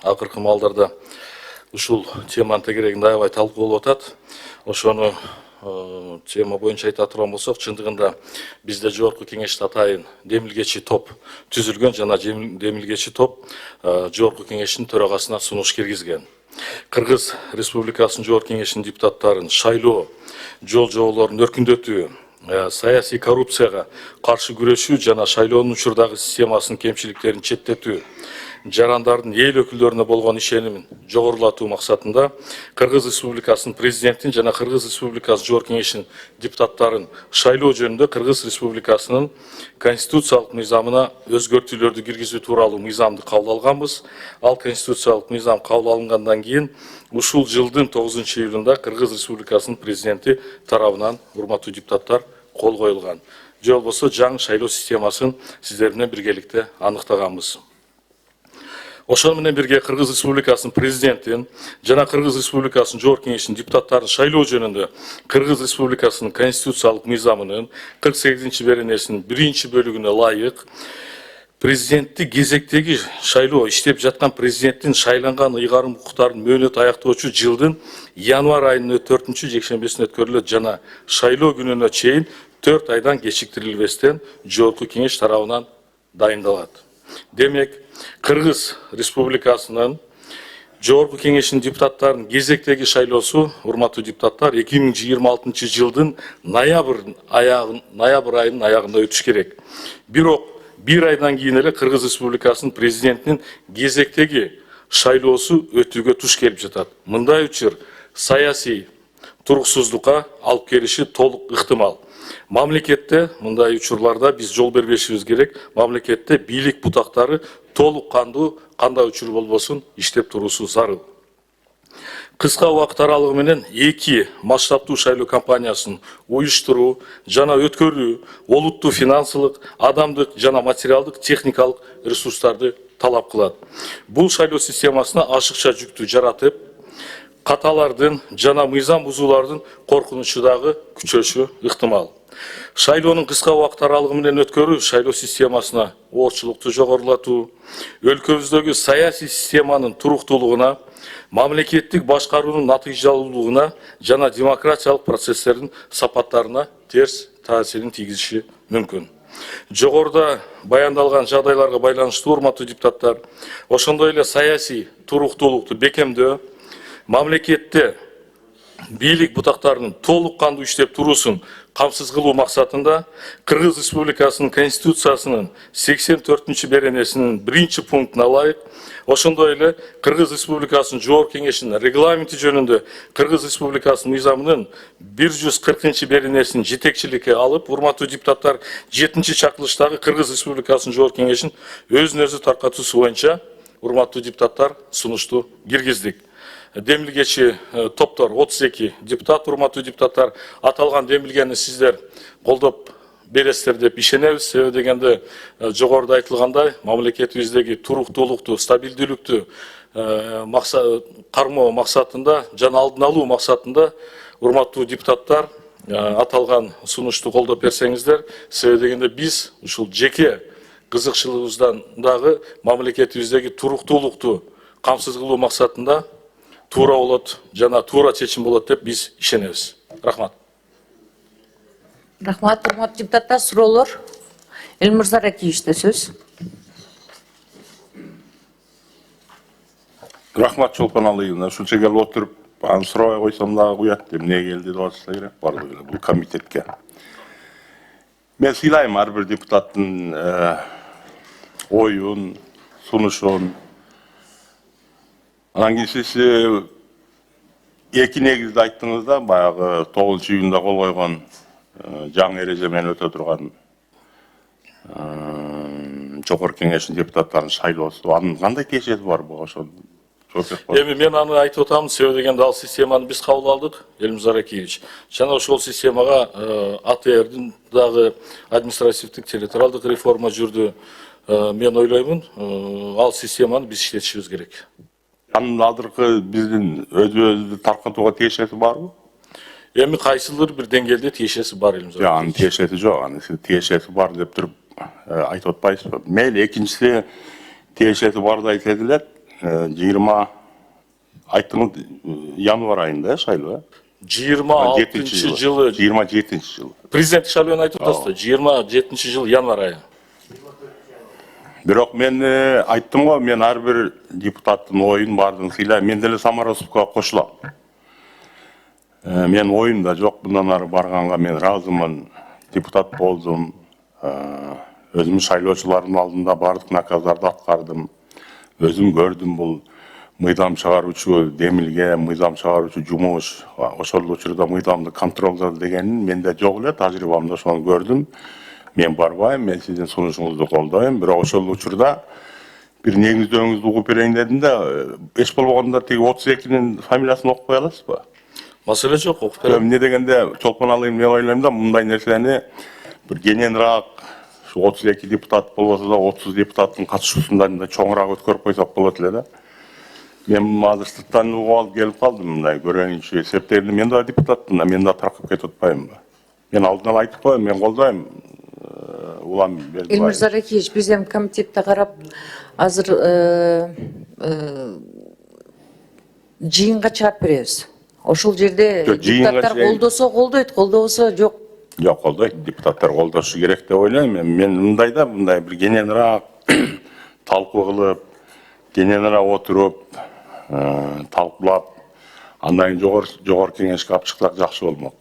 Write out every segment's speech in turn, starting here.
акыркы маалдарда ушул теманын тегерегинде аябай талкуу болуп атат. Ошону тема боюнча айта турган болсок, чындыгында бизде жогорку кеңеште атайын демилгечи топ түзүлгөн жана демилгечи топ жогорку кеңештин төрагасына сунуш киргизген. Кыргыз Республикасынын жогорку кеңешинин депутаттарын шайлоо, жол жоболорун өркүндөтүү, саясий коррупцияга каршы күрөшүү жана шайлоонун учурдагы системасынын кемчиликтерин четтетүү, жарандардын эл өкүлдөрүнө болгон ишенимин жогорулатуу максатында Кыргыз Республикасынын президентин жана Кыргыз Республикасынын жогорку кеңешинин депутаттарын шайлоо жөнүндө Кыргыз Республикасынын конституциялык мыйзамына өзгөртүүлөрдү киргизүү тууралуу мыйзамды кабыл алганбыз. Ал конституциялык мыйзам кабыл алынгандан кийин ушул жылдын 9-июлунда Кыргыз Республикасынын президенти тарабынан, урматтуу депутаттар, кол коюлган. Же болбосо жаңы шайлоо системасын сиздер менен биргеликте аныктаганбыз. Ошону менен бирге Кыргыз Республикасынын президентин жана Кыргыз Республикасынын жогорку кеңешинин депутаттарын шайлоо жөнүндө Кыргыз Республикасынын конституциялык мыйзамынын 48-беренесинин 1-бөлүгүнө ылайык президенттик кезектеги шайлоо иштеп жаткан президенттин шайланган ыйгарым укуктарынын мөөнөтү аяктоочу жылдын январь айынын 4-жекшембесине өткөрүлөт жана шайлоо күнүнө чейин 4 айдан кечиктирилбестен жогорку кеңеш тарабынан дайындалат. Демек, Кыргыз Республикасынын жогорку кеңешинин депутаттарынын кезектеги шайлоосу, урматтуу депутаттар, 2026 жылдын ноябрь айынын аягында өтүш керек. Бирок бир айдан кийин эле Кыргыз Республикасынын президентинин кезектеги шайлоосу өтүүгө туш келип жатат. Мындай учур саясий туруксуздукка алып келиши толук ыктымал. Мамлекетте мындай учурларда биз жол бербешибиз керек. Мамлекетте бийлик бутактары толук кандуу, кандай учур болбосун иштеп туруусу зарыл. Кыска убакыт аралыгы менен 2 масштабтуу шайлоо кампаниясын уюштуруу жана өткөрүү олуттуу финансылык, адамдык жана материалдык техникалык ресурстарды талап кылат. Бул шайлоо системасына ашыкча жүктү жаратып, каталардын жана мыйзам бузуулардын коркунучу дагы күчөшү ыктымал. Шайлоонун кыска убакыт аралыгы менен өткөрүү шайлоо системасына оорчулукту жогорулатуу, өлкөбүздөгү саясий системанын туруктуулугуна, мамлекеттик башкаруунун натыйжалуулугуна жана демократиялык процесстердин сапаттарына терс таасирин тийгизиши мүмкүн. Жогоруда баяндалган жагдайларга байланыштуу, урматтуу депутаттар, ошондой эле саясий туруктуулукту бекемдөө, мамлекетте бийлик бутактарынын толук кандуу иштеп туруусун камсыз кылуу максатында Кыргыз Республикасынын Конституциясынын 84-беренесинин 1-пунктуна ылайык, ошондой эле Кыргыз Республикасынын жогорку кеңешинин регламенти жөнүндө Кыргыз Республикасынын мыйзамынын 140-беренесин жетекчиликке алып, урматтуу депутаттар, 7-чакырылыштагы Кыргыз Республикасынын жогорку кеңешин өзүн өзү таркатуусу боюнча, урматтуу депутаттар, сунушту киргиздик. Демилгечи топтор 32 депутат, урматтуу депутаттар, аталган демилгени сиздер колдоп бересиздер деп ишенебиз. Себеби дегенде жогоруда айтылгандай, мамлекетибиздеги туруктуулукту, стабилдүүлүктү кармоо максатында жана алдын алуу максатында, урматтуу депутаттар, аталган сунушту колдоп берсеңиздер. Себеби дегенде биз ушул жеке кызыкчылыгыбыздан дагы мамлекетибиздеги туруктуулукту камсыз кылуу максатында туура болот жана туура чечим болот деп биз ишенебиз. Рахмат. Рахмат, урматтуу депутаттар, суроолор. Элмырза Ракиевичте сөз. Рахмат, Чолпан Алыевна. Ушунча келип отуруп, аны сурабай койсом дагы куят. Эмне келди деп атса керек бардыгы эле бул комитетке. Мен сыйлайм ар бир депутаттын оюн, сунушун. Анан кийин сиз 2 негизди айттыңыз да, баягы 9-июнда кол койгон жаңы эреже менен өтө турган жогорку кеңештин депутаттарынын шайлоосу. Анын кандай тиешеси бар буга ошо? Эми мен аны айтып атам, себеби дегенде ал системаны биз кабыл алдык, Элмирза Ракиевич. Жана ошол системага АТРдин дагы административдик территориалдык реформа жүрдү. Мен ойлоймун, ал системаны биз иштетишибиз керек. Анын азыркы биздин өзүбүздү таркатууга тиешеси барбы? Эми кайсылыр бир деңгээлде тиешеси бар, Элмирза Ракиевич. Анын тиешеси жок, анын тиешеси бар деп туруп айтып атпайсызбы? Мейли, экинчиси тиешеси бар да айтылат элек. 20 айттыңыз январ айында шайлоо. 26 жылы 27 жылы. президент шайлоону айтып атасыз. 27 жыл январь айы. Бирок мен айттым го, мен ар бир депутаттын оюн баардыгын сыйлайм. Мен деле Самаровскага кошулам. Мен оюмда жок, мындан ары барганга мен ыраазымын. Депутат болдум. Өзүм шайлоочулардын алдында баардык наказдарды аткардым. Өзүм көрдүм бул мыйзам чыгаруучу демилге, мыйзам чыгаруучу жумуш, ошол учурда мыйзамды контролдоо дегенин менде жок эле, тажрыйбамда ошону көрдүм. Мен барбайм, мен сиздин сунушуңузду колдойм, бирок ошол учурда бир негиздөөңүздү угуп берейин дедим да, эч болбогондо тиги 32-нин фамилиясын окуп кое аласызбы? Маселе жок, окуп берем. Эмне дегенде чолпон алайын мен ойлойм да, мындай нерсени бир кененирээк 32 депутат болбосо да 30 депутаттын катышуусунда чоңураак өткөрүп койсок болот эле да. Мен азыр сырттан угуп алып келип калдым, мындай көрөйүнчү эсептейм. Мен да депутатмын, мен да таркап кетип атпаймынбы? Мен алдынан айтып коем, мен колдойм. Улам берди. Элмир Ракиевич, биз эми комитетте карап азыр жыйынга чыгап беребиз. Ошол жерде депутаттар колдосо колдойт, колдобосо жок. Жок, колдойт. Депутаттар колдошу керек деп ойлойм. Мен мындай бир кененирээк талкуу кылып, кененирээк отуруп, талкуулап, андан жогорку кеңешке алып чыксак жакшы болмок.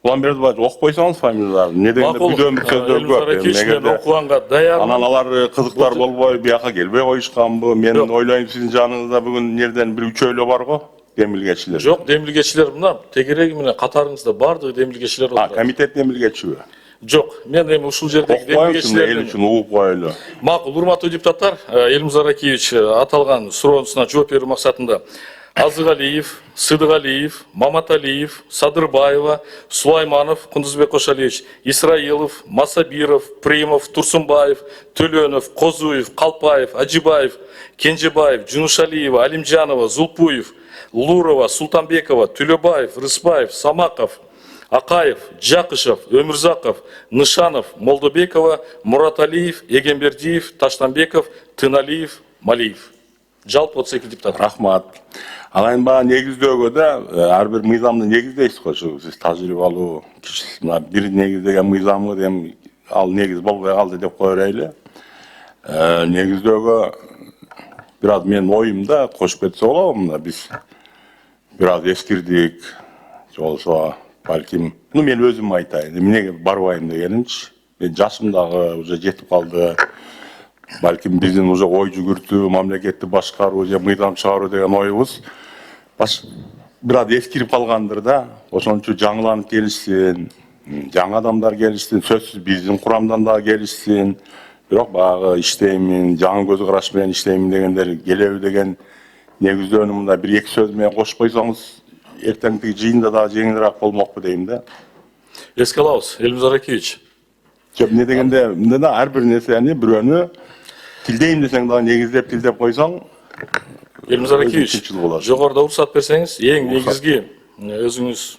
Улам Бердибаев окуп койсоңуз фамилияларын. Не дегенде бүдөм бир сөздөр көп. Мен окуганга даярмын. Анан алар кызыктар болбой, бияка келбей коюшканбы? Мен ойлойм сиздин жаныңызда бүгүн нерден бир үчөөлө барго, демилгечилер. Жок, демилгечилер мына тегереги менен катарыңызда бардыгы демилгечилер отурат. Комитет демилгечиби? Жок, мен эми ушул жердеги демилгечилердин эл үчүн угуп коелу. Макул, урматтуу депутаттар, Элмир Ракиевич аталган суроонусуна жооп берүү максатында Азыгалиев, Сыдыгалиев, Маматалиев, Садырбаева, Сулайманов, Кундузбек Кошалиевич, Исраилов, Масабиров, Примов, Турсунбаев, Төлөнов, Козуев, Калпаев, Аджибаев, Кенжебаев, Жунушалиева, Алимжанова, Зулпуев, Лурова, Султанбекова, Төлөбаев, Рыспаев, Самаков, Акаев, Жакышев, Өмүрзаков, Нышанов, Молдобекова, Мураталиев, Егембердиев, Таштанбеков, Тыналиев, Малиев. Жалпы 32 депутат. Рахмат. Анан баа негиздөөгө да ар бир мыйзамды негиздейсиз го, сиз тажрыйбалуу кишисиз. Бир негиздеген мыйзамы эми ал негиз болбой калды деп кое берели. Негиздөөгө бир аз менин оюмда кошуп кетсе болобу? Мына биз бир аз эскирдик, же болбосо балким, мен өзүм айтайын, эмнеге барбайм дегенимчи. Мен жашым дагы уже жетип калды. Балким биздин уже ой жүгүртүү, мамлекетти башкаруу же мыйзам чыгаруу деген оюбуз бир аз эскирип калгандыр да. Ошон үчүн жаңыланып келишсин, жаңы адамдар келишсин, сөзсүз биздин курамдан дагы келишсин. Бирок баягы иштеймин, жаңы көз караш менен иштеймин дегендер келеби деген негиздөөнү мында бир эки сөз менен кошуп койсоңуз, эртеңки жыйында дагы жеңилирээк болмокпу дейм да. Эске алабыз, Элмир Ракиевич. Эмне дегенде, мында да ар бир нерсени бирөөнү тилдейм десең дагы негиздеп тилдеп койсоң, Элмир Ракиевич, жогоруда уруксат берсеңиз, эң негизги өзүңүз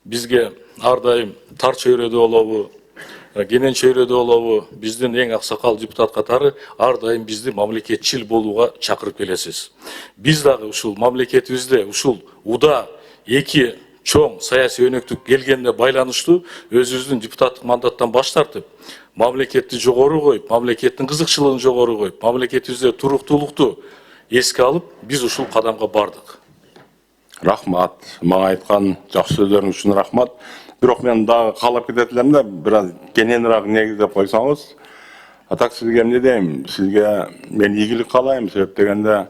бизге ар дайым тар чөйрөдө болобу, кенен чөйрөдө болобу, биздин эң аксакал депутат катары ар дайым бизди мамлекетчил болууга чакырып келесиз. Биз дагы ушул мамлекетибизде ушул уда эки чоң саясий өнөктүк келгенге байланыштуу өзүбүздүн депутаттык мандаттан баш тартып, мамлекетти жогору коюп, мамлекеттин кызыкчылыгын жогору коюп, мамлекетибизде туруктуулукту эске алып, биз ушул кадамга бардык. Рахмат. Мага айткан жакшы сөздөрүңүз үчүн рахмат. Бирок мен дагы каалап кетет элем да, бир аз кененирээк негиздеп койсоңуз. Атак сизге эмне дейм? Сизге мен ийгилик каалайм, себеп дегенде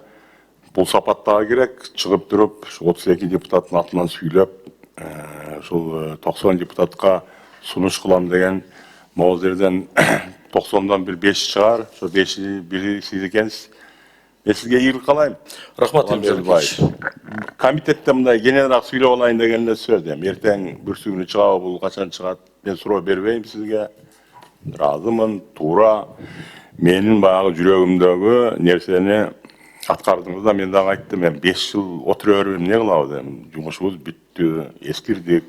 бул сапат дагы керек. Чыгып туруп, 32 депутаттын атынан сүйлөп, ушул 90 депутатка сунуш кылам деген могул жерден 90дан бир 5 чыгар. Ошо 5-и бири сиз экенсиз. Мен сизге ийгилик каалайм. Рахмат, Элмир Ракиевич. Комитетте мындай кененирээк сүйлөп алайын деген эле сөз. Эртең бүрсүгүнү чыгабы, бул качан чыгат? Мен суроо бербейм сизге. Ыраазымын, туура. Менин баягы жүрөгүмдөгү нерсени аткардыңыз да, мен дагы айттым, мен 5 жыл отура берип эмне кылабыз эми? Жумушубуз бүттү, эскирдик,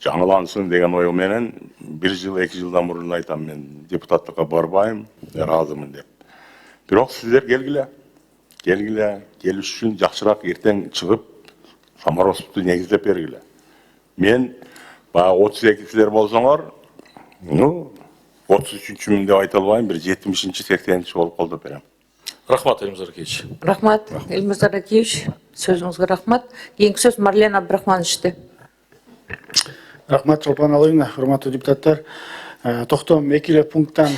жаңылансын деген ой менен 1 жыл, 2 жылдан мурун айтам, мен депутаттыкка барбайм, ыраазымын деп. Бирок сиздер келгиле. келгиле, келиш үчүн жакшыраак эртең чыгып Саморозовду негиздеп бергиле. Мен баягы 32-силер болсоңор, 33-мүн деп айта албайм, бир 70-80-чи болуп колдоп берем. Рахмат, Эльмир Заракевич. Рахмат, Эльмир Заракевич. Сөзүңүзгө рахмат. Кийинки сөз Марлен Абдрахмановичте. Рахмат, Чолпан Алыевна, урматтуу депутаттар. Токтом 2 пункттан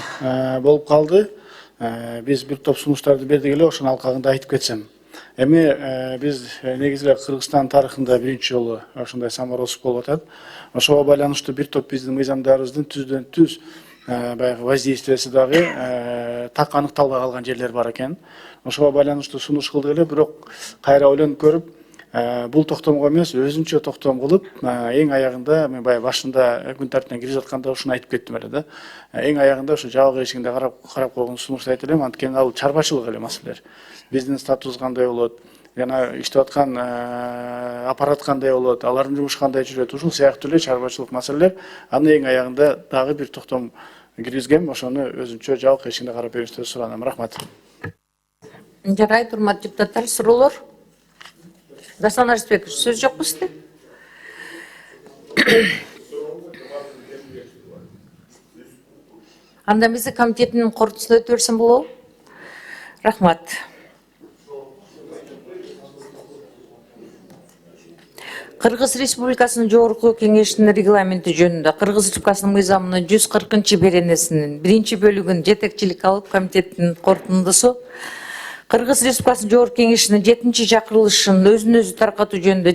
болуп калды. Биз бир топ сунуштарды бердик эле, ошонун алкагында айтып кетсем. Эми биз негизи эле Кыргызстан тарыхында биринчи жолу ошондой Саморозов болуп атат. Ошого байланыштуу бир топ биздин мыйзамдарыбыздын түздөн түз баягы воздействиясы дагы так аныкталбай калган жерлер бар экен. Ошого байланыштуу сунуш кылдык эле, бирок кайра ойлонуп көрүп, бул токтомго эмес, өзүнчө токтом кылып, эң аягында мен баягы башында күн тартибине кирип жатканда ушуну айтып кеттим эле да. Эң аягында ушу жабык эшигинде карап койгон сунушту айтып элем, анткени ал чарбачылык эле маселелер. Биздин статус кандай болот, жана иштеп аткан аппарат кандай болот, алардын жумушу кандай жүрөт, ушул сыяктуу эле чарбачылык маселелер. Аны эң аягында дагы бир токтом киргизгем, ошону өзүнчө жабык эшигинде карап бериңиздер суранам. Рахмат. Жарайт, урматтуу депутаттар, суроолор? Дастан Арысбекович, сөз жокпу сизде? Анда биз комитеттин корутуусуна өтө берсем болобу? Рахмат. Кыргыз Республикасынын Жогорку Кеңешинин регламенти жөнүндө Кыргыз Республикасынын мыйзамынын 140-беренесинин 1-бөлүгүн жетекчилик алып комитеттин корутундусу Кыргыз Республикасынын Жогорку Кеңешинин 7-чакырылышын өзүн-өзү таркатуу жөнүндө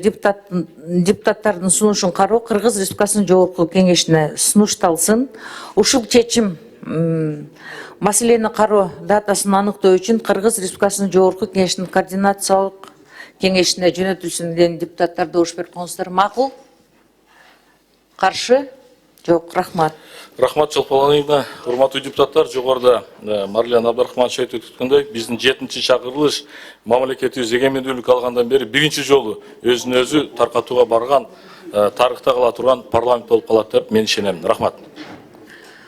депутаттардын сунушун кароо Кыргыз Республикасынын Жогорку Кеңешине сунушталсын. Ушул чечим маселени кароо датасын аныктоо үчүн Кыргыз Республикасынын Жогорку Кеңешинин координациялык кеңешине жөнөтүлсүн деген депутаттар добуш берип коңуздар. Макул? Каршы? Жок, рахмат. Рахмат, Чолпон Алыевна. Урматтуу депутаттар, жогоруда Марлен Абдрахманович айтып өткөндөй, биздин 7-чакырылыш мамлекетибиз эгемендүүлүк алгандан бери биринчи жолу өзүн өзү таркатууга барган, тарыхта кала турган парламент болуп калат деп мен ишенем. Рахмат.